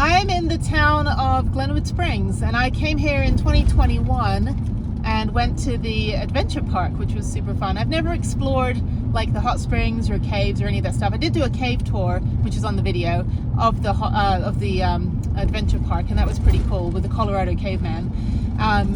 I'm in the town of Glenwood Springs, and I came here in 2021 and went to the adventure park, which was super fun. I've never explored like the hot springs or caves or any of that stuff. I did do a cave tour, which is on the video, of the adventure park, and that was pretty cool with the Colorado caveman.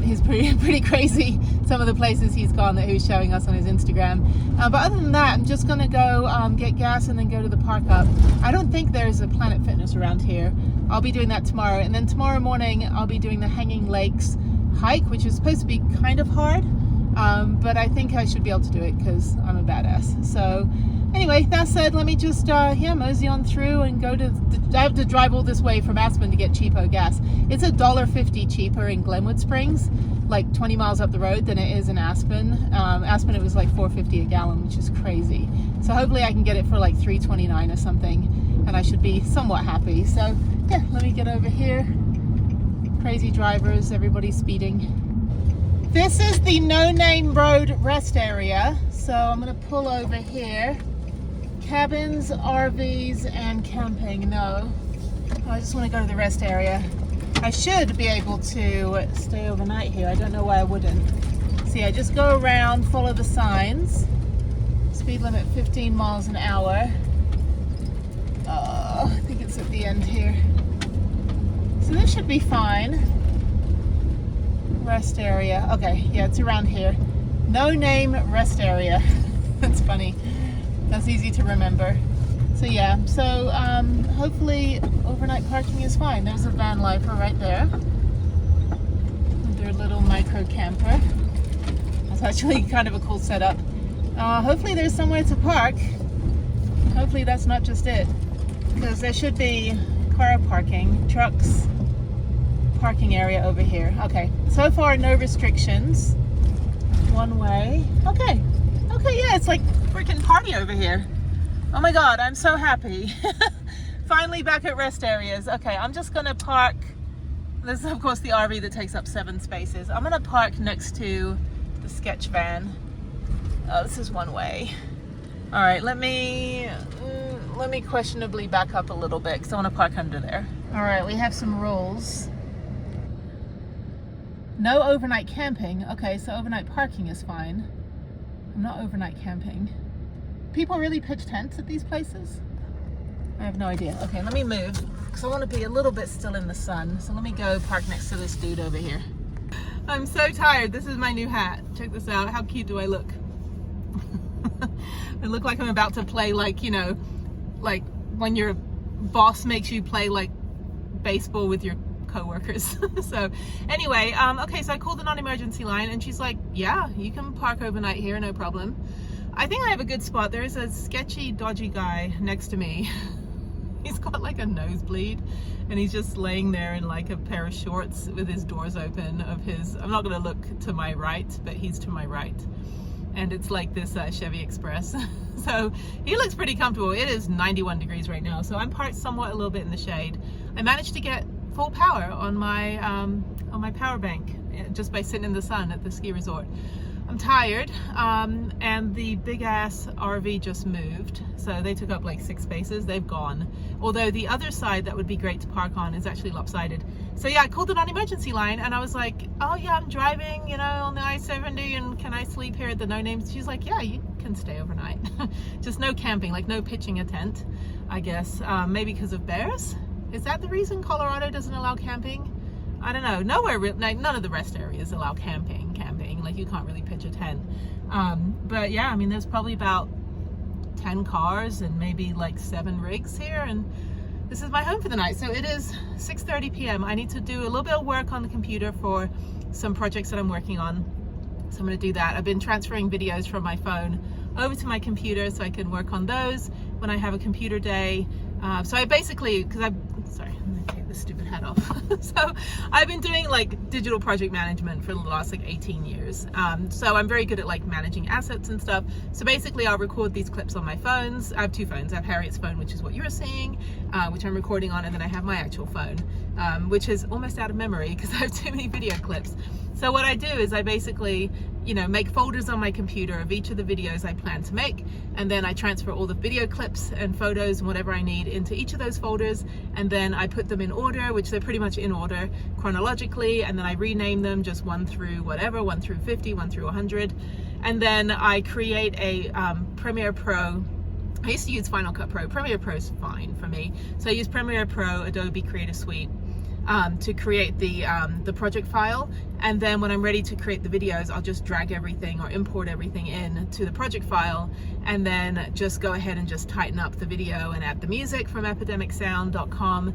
He's pretty crazy, some of the places he's gone that he was showing us on his Instagram. But other than that, I'm just gonna go get gas and then go to the park up. I don't think there's a Planet Fitness around here. I'll be doing that tomorrow, and then tomorrow morning I'll be doing the Hanging Lakes hike, which is supposed to be kind of hard, but I think I should be able to do it because I'm a badass. So anyway, that said, let me just mosey on through and go to I have to drive all this way from Aspen to get cheapo gas. It's $1.50 cheaper in Glenwood Springs, like 20 miles up the road, than it is in Aspen. Aspen, it was like $4.50 a gallon, which is crazy. So hopefully I can get it for like $3.29 or something, and I should be somewhat happy. So yeah, let me get over here. Crazy drivers, everybody's speeding. This is the No Name Road rest area, so I'm gonna pull over here. Cabins, RVs, and camping, no. I just want to go to the rest area. I should be able to stay overnight here. I don't know why I wouldn't. See, I just go around, follow the signs. Speed limit 15 miles an hour. I think it's at the end here. So this should be fine. Rest area. Okay, yeah, it's around here. No Name rest area. That's funny. That's easy to remember. So yeah, so hopefully overnight parking is fine. There's a van lifer right there. Their little micro camper. That's actually kind of a cool setup. Hopefully there's somewhere to park. Hopefully that's not just it, because there should be car parking, trucks, parking area over here. Okay, so far no restrictions. One way. Okay, yeah, it's like freaking party over here. Oh my god, I'm so happy. Finally back at rest areas. Okay, I'm just gonna park. This is of course the RV that takes up 7 spaces. I'm gonna park next to the sketch van. Oh, this is one way. All right, let me questionably back up a little bit because I want to park under there. All right, we have some rules. No overnight camping. Okay, so overnight parking is fine. I'm not overnight camping. People really pitch tents at these places? I have no idea. Okay, let me move because I want to be a little bit still in the sun. So let me go park next to this dude over here. I'm so tired. This is my new hat. Check this out. How cute do I look? I look like I'm about to play, like, you know, like when your boss makes you play like baseball with your co-workers. So anyway, okay, so I called the non-emergency line and she's like, yeah, you can park overnight here, no problem. I think I have a good spot. There is a sketchy, dodgy guy next to me. He's got like a nosebleed and he's just laying there in like a pair of shorts with his doors open of his, I'm not gonna look to my right, but he's to my right. And it's like this Chevy Express. So he looks pretty comfortable. It is 91 degrees right now, so I'm parked somewhat a little bit in the shade. I managed to get full power on my power bank just by sitting in the sun at the ski resort. I'm tired, and the big ass RV just moved, so they took up like 6 spaces. They've gone, although the other side that would be great to park on is actually lopsided. So yeah, I called the non-emergency line and I was like, oh yeah, I'm driving, you know, on the I-70, and can I sleep here at the No Names? She's like, yeah, you can stay overnight. Just no camping, like no pitching a tent, I guess. Maybe because of bears. Is that the reason Colorado doesn't allow camping? I don't know. Nowhere, like, none of the rest areas allow camping. Like, you can't really pitch a tent. But yeah, I mean, there's probably about 10 cars and maybe like 7 rigs here, and this is my home for the night. So it is 6:30 p.m. I need to do a little bit of work on the computer for some projects that I'm working on. So I'm going to do that. I've been transferring videos from my phone over to my computer so I can work on those when I have a computer day. So I basically, sorry, I'm gonna take this stupid hat off. So I've been doing like digital project management for the last like 18 years. So I'm very good at like managing assets and stuff. So basically I'll record these clips on my phones. I have 2 phones. I have Harriet's phone, which is what you're seeing, which I'm recording on, and then I have my actual phone, which is almost out of memory because I have too many video clips. So what I do is I basically, you know, make folders on my computer of each of the videos I plan to make, and then I transfer all the video clips and photos and whatever I need into each of those folders, and then I put them in order order, which they're pretty much in order chronologically, and then I rename them just 1 through whatever, 1 through 50, 1 through 100, and then I create a Premiere Pro. I used to use Final Cut Pro. Premiere Pro is fine for me, so I use Premiere Pro, Adobe Creative Suite, to create the project file, and then when I'm ready to create the videos, I'll just drag everything or import everything in to the project file, and then just go ahead and just tighten up the video and add the music from epidemicsound.com,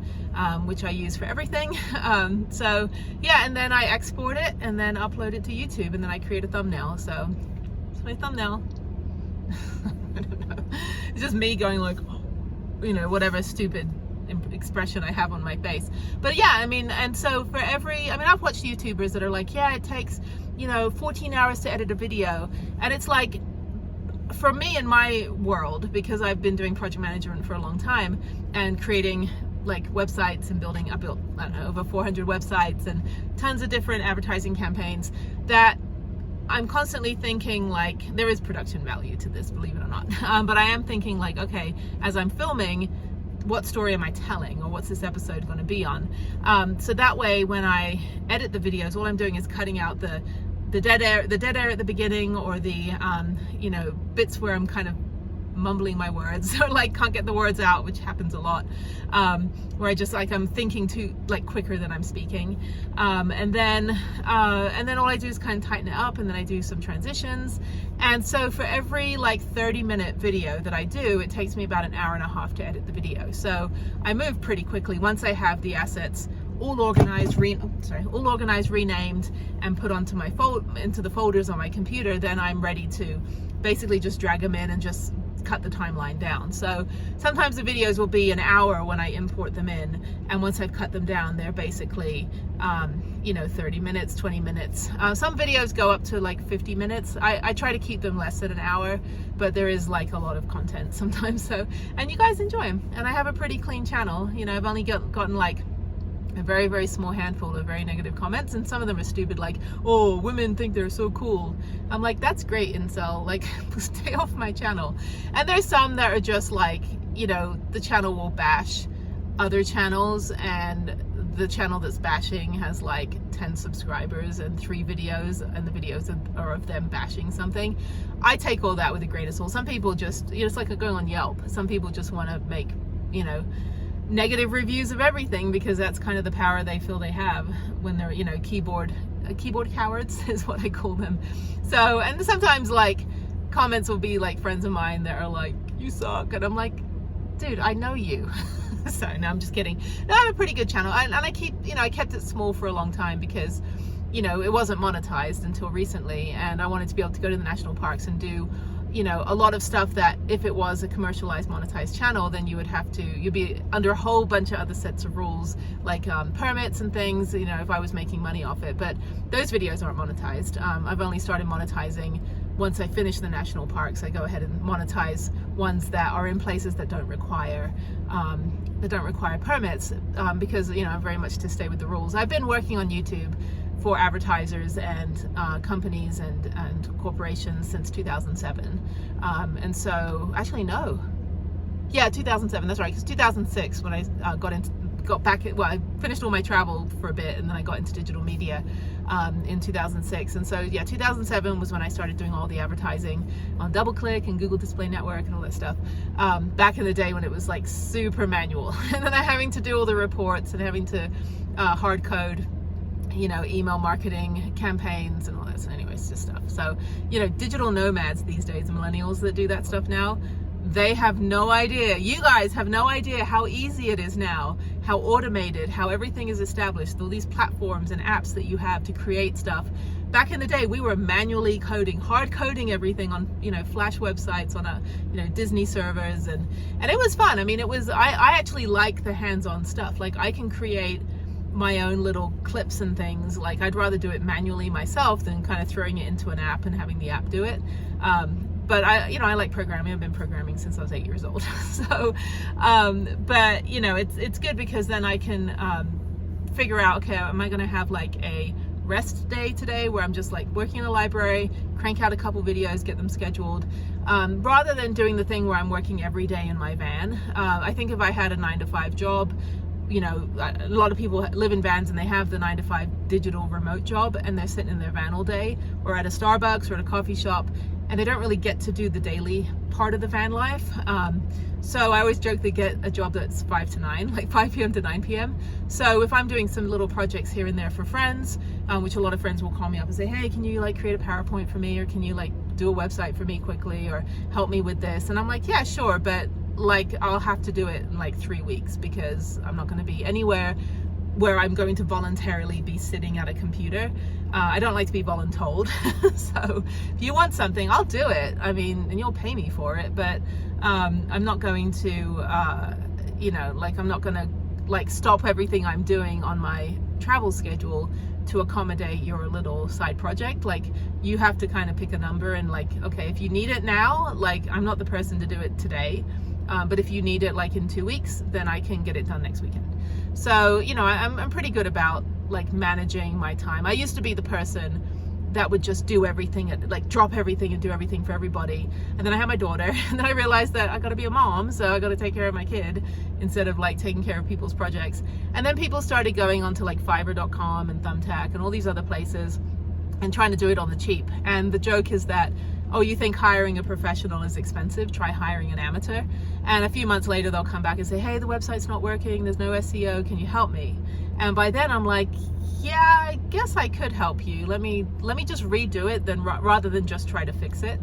which I use for everything. So yeah, and then I export it and then upload it to YouTube, and then I create a thumbnail. So it's my thumbnail. I don't know. It's just me going like, you know, whatever stupid expression I have on my face. But yeah, I mean, and so for every, I mean, I've watched YouTubers that are like, yeah, it takes, you know, 14 hours to edit a video. And it's like, for me in my world, because I've been doing project management for a long time and creating like websites and I built, I don't know, over 400 websites and tons of different advertising campaigns, that I'm constantly thinking like, there is production value to this, believe it or not. But I am thinking like, okay, as I'm filming, what story am I telling, or what's this episode going to be on? So that way, when I edit the videos, all I'm doing is cutting out the dead air at the beginning, or the you know, bits where I'm kind of mumbling my words or like can't get the words out, which happens a lot, where I just like, I'm thinking too like quicker than I'm speaking, and then all I do is kind of tighten it up, and then I do some transitions. And so for every like 30-minute video that I do, it takes me about an hour and a half to edit the video. So I move pretty quickly once I have the assets all organized, renamed, and put onto my into the folders on my computer. Then I'm ready to basically just drag them in and just cut the timeline down. So sometimes the videos will be an hour when I import them in, and once I've cut them down, they're basically you know, 30 minutes, 20 minutes. Some videos go up to like 50 minutes. I try to keep them less than an hour, but there is like a lot of content sometimes. So, and you guys enjoy them, and I have a pretty clean channel. You know, I've only gotten like a very, very small handful of very negative comments, and some of them are stupid, like, oh, women think they're so cool. I'm like, that's great, incel, like, stay off my channel. And there's some that are just like, you know, the channel will bash other channels, and the channel that's bashing has like 10 subscribers and 3 videos, and the videos are of them bashing something. I take all that with a grain of salt. Some people just, you know, it's like going on Yelp. Some people just want to make, you know, negative reviews of everything, because that's kind of the power they feel they have when they're, you know, keyboard cowards is what I call them. So, and sometimes like comments will be like friends of mine that are like, you suck, and I'm like, dude, I know you. So no, I'm just kidding. No, I have a pretty good channel, and I keep, you know, I kept it small for a long time because, you know, it wasn't monetized until recently, and I wanted to be able to go to the national parks and do, you know, a lot of stuff that if it was a commercialized monetized channel, then you'd be under a whole bunch of other sets of rules, like permits and things, you know, if I was making money off it. But those videos aren't monetized. I've only started monetizing once I finish the national parks. I go ahead and monetize ones that are in places that don't require permits, because, you know, I'm very much to stay with the rules. I've been working on YouTube for advertisers and companies and corporations since 2007, and so actually no, yeah, 2007, that's right, because 2006 when I got back, well, I finished all my travel for a bit, and then I got into digital media in 2006. And so yeah, 2007 was when I started doing all the advertising on DoubleClick and Google Display Network and all that stuff, back in the day when it was like super manual, and then having to do all the reports and having to hard code, you know, email marketing campaigns and all that. So anyways, just stuff. So, you know, digital nomads these days, millennials that do that stuff now, they have no idea. You guys have no idea how easy it is now, how automated, how everything is established, all these platforms and apps that you have to create stuff. Back in the day, we were manually coding, hard coding everything on, you know, Flash websites on you know, Disney servers, and it was fun. I mean, it was, I actually like the hands-on stuff. Like, I can create my own little clips and things. Like, I'd rather do it manually myself than kind of throwing it into an app and having the app do it. But I like programming. I've been programming since I was 8 years old. So, but you know, it's good because then I can figure out, okay, am I going to have like a rest day today where I'm just like working in the library, crank out a couple videos, get them scheduled, rather than doing the thing where I'm working every day in my van. I think if I had a 9-to-5 job, you know, a lot of people live in vans and they have the 9-to-5 digital remote job, and they're sitting in their van all day, or at a Starbucks or at a coffee shop, and they don't really get to do the daily part of the van life. So I always joke they get a job that's 5 to 9, like 5 p.m. to 9 p.m. So if I'm doing some little projects here and there for friends, which a lot of friends will call me up and say, hey, can you like create a PowerPoint for me, or can you like do a website for me quickly, or help me with this? And I'm like, yeah, sure, but like I'll have to do it in like 3 weeks, because I'm not going to be anywhere where I'm going to voluntarily be sitting at a computer. I don't like to be voluntold. So if you want something, I'll do it. I mean, and you'll pay me for it, but I'm not going to, you know, like I'm not going to like stop everything I'm doing on my travel schedule to accommodate your little side project. Like you have to kind of pick a number and like, okay, if you need it now, like I'm not the person to do it today. But if you need it like in 2 weeks, then I can get it done next weekend. So, you know, I'm pretty good about like managing my time. I used to be the person that would just do everything, like drop everything and do everything for everybody. And then I had my daughter, and then I realized that I got to be a mom, so I got to take care of my kid instead of like taking care of people's projects. And then people started going onto like Fiverr.com and Thumbtack and all these other places and trying to do it on the cheap. And the joke is that, oh, you think hiring a professional is expensive? Try hiring an amateur. And a few months later, they'll come back and say, hey, the website's not working. There's no SEO. Can you help me? And by then I'm like, yeah, I guess I could help you. Let me just redo it then, rather than just try to fix it.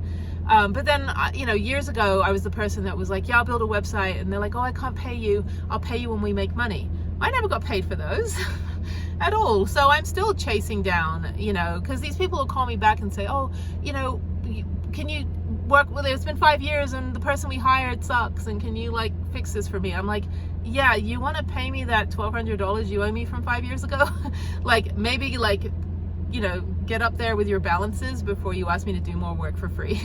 But then, you know, years ago, I was the person that was like, yeah, I'll build a website. And they're like, oh, I can't pay you. I'll pay you when we make money. I never got paid for those at all. So I'm still chasing down, you know, because these people will call me back and say, oh, you know, can you work with it? It's been 5 years and the person we hired sucks, and can you like fix this for me? I'm like, yeah, you want to pay me that $1,200 you owe me from 5 years ago? Like maybe like, you know, get up there with your balances before you ask me to do more work for free.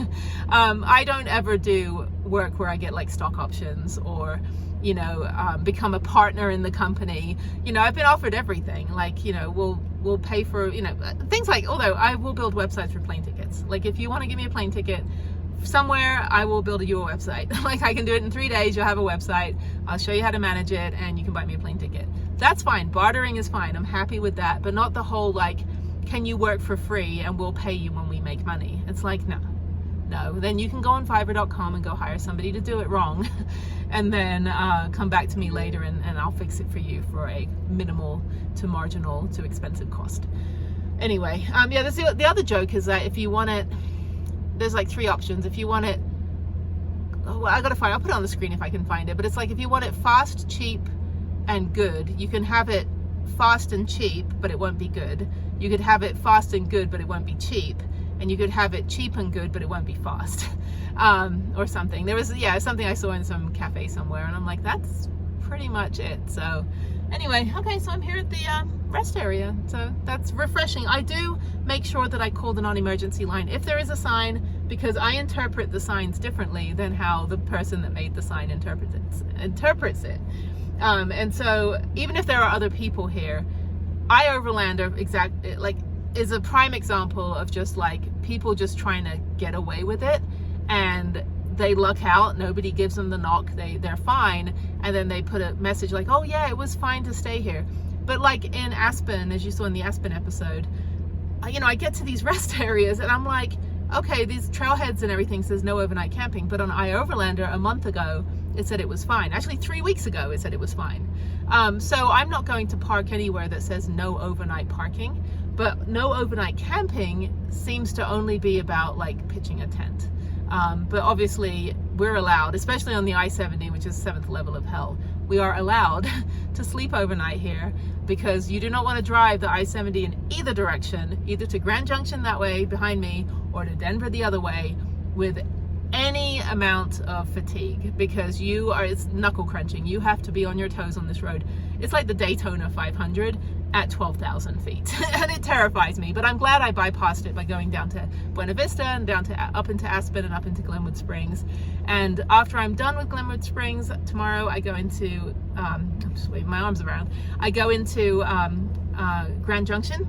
I don't ever do work where I get like stock options or, you know, become a partner in the company. You know, I've been offered everything. Like, you know, we'll pay for, you know, things like, although I will build websites for plane tickets. Like if you want to give me a plane ticket somewhere, I will build you a website. Like I can do it in 3 days. You'll have a website. I'll show you how to manage it, and you can buy me a plane ticket. That's fine. Bartering is fine. I'm happy with that, but not the whole like, can you work for free and we'll pay you when we make money? It's like, no. Then you can go on Fiverr.com and go hire somebody to do it wrong, and then come back to me later and I'll fix it for you for a minimal to marginal to expensive cost. Anyway, yeah, the other joke is that if you want it, there's like 3 options. If you want it, oh, I gotta find, I'll put it on the screen if I can find it, but it's like if you want it fast, cheap, and good, you can have it fast and cheap, but it won't be good. You could have it fast and good, but it won't be cheap. And you could have it cheap and good, but it won't be fast. Or something. There was, yeah, something I saw in some cafe somewhere, and I'm like, that's pretty much it. So anyway, okay, so I'm here at the rest area, so that's refreshing. I do make sure that I call the non-emergency line if there is a sign, because I interpret the signs differently than how the person that made the sign interprets it. And so even if there are other people here, iOverlander is a prime example of just like people just trying to get away with it, and they luck out, nobody gives them the knock, they're fine, and then they put a message like, oh yeah, it was fine to stay here. But like in Aspen, as you saw in the Aspen episode, you know, I get to these rest areas and I'm like, okay, these trailheads and everything says no overnight camping, but on iOverlander a month ago it said it was fine. Actually 3 weeks ago it said it was fine. So I'm not going to park anywhere that says no overnight parking, but no overnight camping seems to only be about like pitching a tent. But obviously we're allowed, especially on the I-70, which is 7th level of hell, we are allowed to sleep overnight here, because you do not want to drive the I-70 in either direction, either to Grand Junction that way behind me or to Denver the other way, with any amount of fatigue, because it's knuckle crunching. You have to be on your toes on this road. It's like the Daytona 500 at 12,000 feet and it terrifies me, but I'm glad I bypassed it by going down to Buena Vista and up into Aspen and up into Glenwood Springs. And after I'm done with Glenwood Springs tomorrow, I go into I'm just waving my arms around, I go into Grand Junction,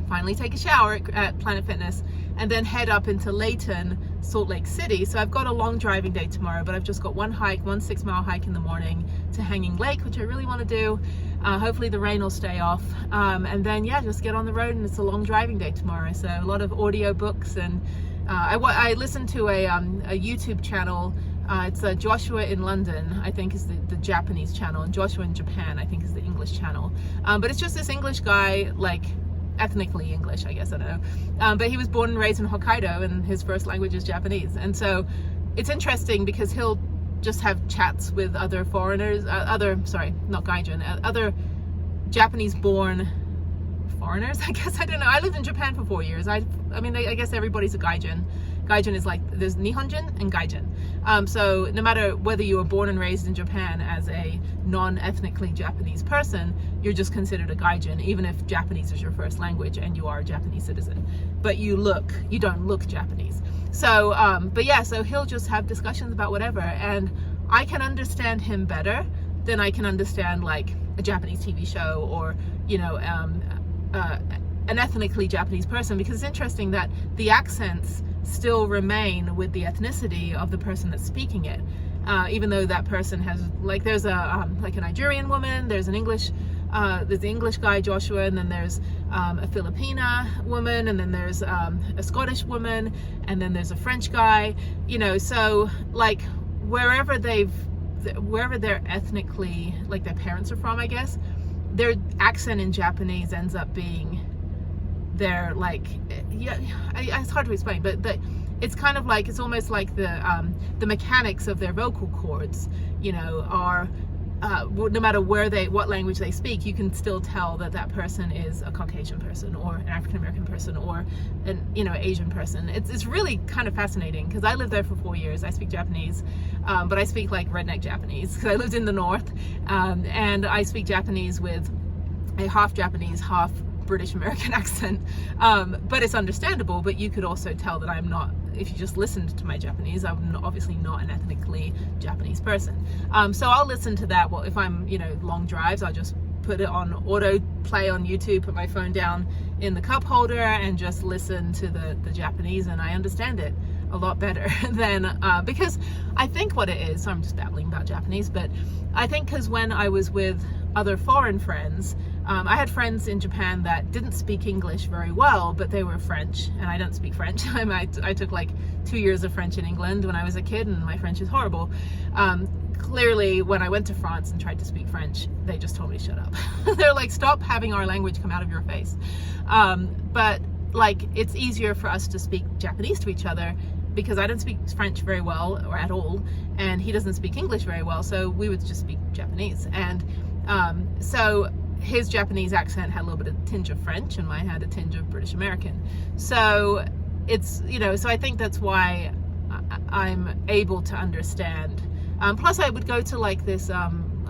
finally take a shower at Planet Fitness, and then head up into Layton, Salt Lake City. So I've got a long driving day tomorrow, but I've just got one 6-mile hike in the morning to to Hanging Lake, which I really want to do. Hopefully the rain will stay off, and then yeah, just get on the road. And it's a long driving day tomorrow, so a lot of audio books. And I listened to a YouTube channel. It's Joshua in London, I think, is the Japanese channel, and Joshua in Japan, I think, is the English channel. But it's just this English guy, like ethnically English, I guess, I don't know. But he was born and raised in Hokkaido, and his first language is Japanese. And so it's interesting because he'll just have chats with other foreigners, other Japanese born foreigners, I guess. I don't know. I lived in Japan for 4 years. I mean, I guess everybody's a gaijin. Gaijin is like, there's Nihonjin and gaijin. So no matter whether you were born and raised in Japan as a non-ethnically Japanese person, you're just considered a gaijin, even if Japanese is your first language and you are a Japanese citizen. But you don't look Japanese. So, but yeah, so he'll just have discussions about whatever, and I can understand him better than I can understand like a Japanese TV show or, you know, an ethnically Japanese person, because it's interesting that the accents still remain with the ethnicity of the person that's speaking it, even though that person has, like, there's a like a Nigerian woman, there's an English there's the English guy Joshua, and then there's a Filipina woman, and then there's a Scottish woman, and then there's a French guy, you know. So like wherever they're ethnically, like their parents are from, I guess, their accent in Japanese ends up being their, like, yeah, it's hard to explain, but it's kind of like, it's almost like the mechanics of their vocal cords, you know, are no matter what language they speak, you can still tell that person is a Caucasian person or an African American person or an, you know, Asian person. It's really kind of fascinating because I lived there for 4 years. I speak Japanese, but I speak like redneck Japanese because I lived in the north, and I speak Japanese with a half Japanese, half British American accent, but it's understandable. But you could also tell that I'm not, if you just listened to my Japanese, I'm obviously not an ethnically Japanese person. So I'll listen to that. Well, if I'm, you know, long drives, I'll just put it on auto play on YouTube, put my phone down in the cup holder and just listen to the Japanese, and I understand it a lot better than, because I think what it is, so I'm just babbling about Japanese, but I think because when I was with other foreign friends, I had friends in Japan that didn't speak English very well, but they were French, and I don't speak French. I took like 2 years of French in England when I was a kid, and my French is horrible. Clearly, when I went to France and tried to speak French, they just told me to shut up. They're like, stop having our language come out of your face. But like, it's easier for us to speak Japanese to each other because I don't speak French very well or at all, and he doesn't speak English very well, so we would just speak Japanese. And so his Japanese accent had a little bit of tinge of French, and mine had a tinge of British American. So it's, you know, so I think that's why I'm able to understand. Plus I would go to like this,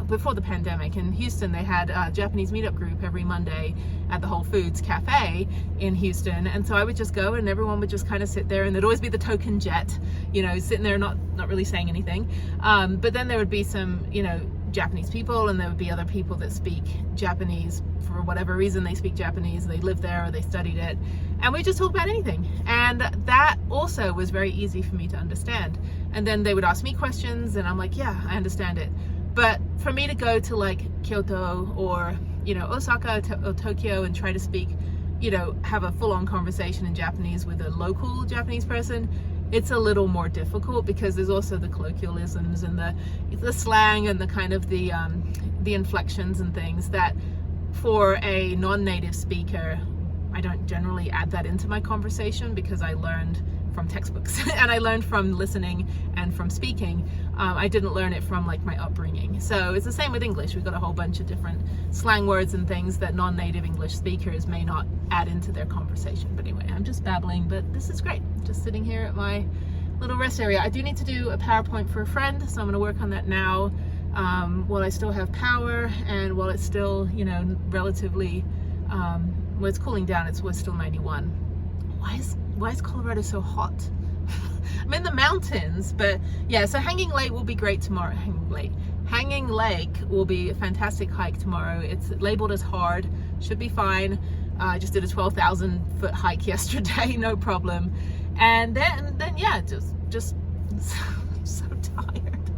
before the pandemic in Houston, they had a Japanese meetup group every Monday at the Whole Foods Cafe in Houston, and so I would just go, and everyone would just kind of sit there, and there'd always be the token jet, you know, sitting there not really saying anything, but then there would be some, you know, Japanese people, and there would be other people that speak Japanese for whatever reason. They speak Japanese, they live there or they studied it, and we just talk about anything, and that also was very easy for me to understand. And then they would ask me questions, and I'm like, yeah, I understand it. But for me to go to like Kyoto or, you know, Osaka or Tokyo and try to speak, you know, have a full-on conversation in Japanese with a local Japanese person, it's a little more difficult because there's also the colloquialisms and the slang and the kind of the inflections and things that for a non-native speaker, I don't generally add that into my conversation because I learned from textbooks and I learned from listening and from speaking. I didn't learn it from like my upbringing. So it's the same with English. We've got a whole bunch of different slang words and things that non-native English speakers may not add into their conversation. But anyway, I'm just babbling, but this is great. Just sitting here at my little rest area. I do need to do a PowerPoint for a friend, so I'm going to work on that now while I still have power and while it's still, you know, relatively, well, it's cooling down. We're still 91. Why is Colorado so hot? I'm in the mountains, but yeah, so Hanging Lake will be great tomorrow. Hanging Lake will be a fantastic hike tomorrow. It's labeled as hard, should be fine. I just did a 12,000 foot hike yesterday, no problem. And then yeah, just so tired.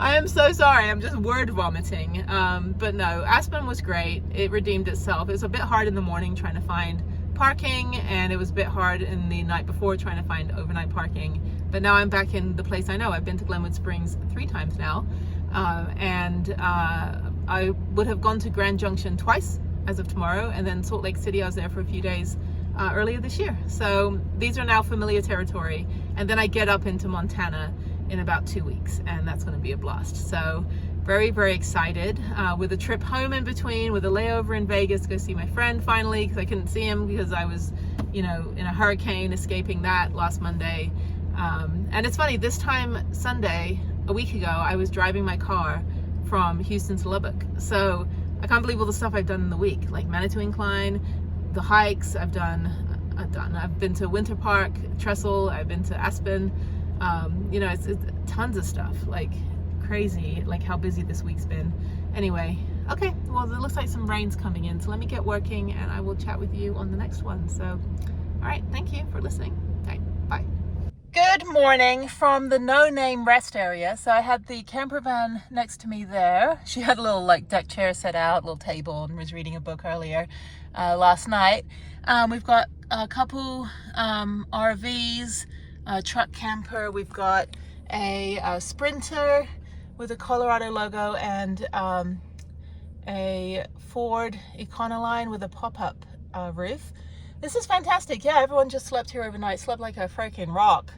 I am so sorry. I'm just word vomiting. But no, Aspen was great. It redeemed itself. It was a bit hard in the morning trying to find parking, and it was a bit hard in the night before trying to find overnight parking. But now I'm back in the place I know. I've been to Glenwood Springs 3 times now. I would have gone to Grand Junction twice as of tomorrow, and then Salt Lake City, I was there for a few days earlier this year. So these are now familiar territory, and then I get up into Montana in about 2 weeks, and that's going to be a blast. So very, very excited, with a trip home in between, with a layover in Vegas to go see my friend finally, because I couldn't see him because I was, you know, in a hurricane escaping that last Monday. And it's funny, this time Sunday, a week ago, I was driving my car from Houston to Lubbock. So I can't believe all the stuff I've done in the week, like Manitou Incline, the hikes I've been to Winter Park, Trestle, I've been to Aspen. You know, it's tons of stuff, like crazy, like how busy this week's been. Anyway, okay, well, it looks like some rain's coming in, so let me get working and I will chat with you on the next one. So, all right, thank you for listening. All right, bye. Good morning from the No Name rest area. So I had the camper van next to me there. She had a little like deck chair set out, little table, and was reading a book earlier last night. We've got a couple RVs, a truck camper. We've got a Sprinter with a Colorado logo, and a Ford Econoline with a pop-up roof. This is fantastic. Yeah, everyone just slept here overnight, slept like a freaking rock.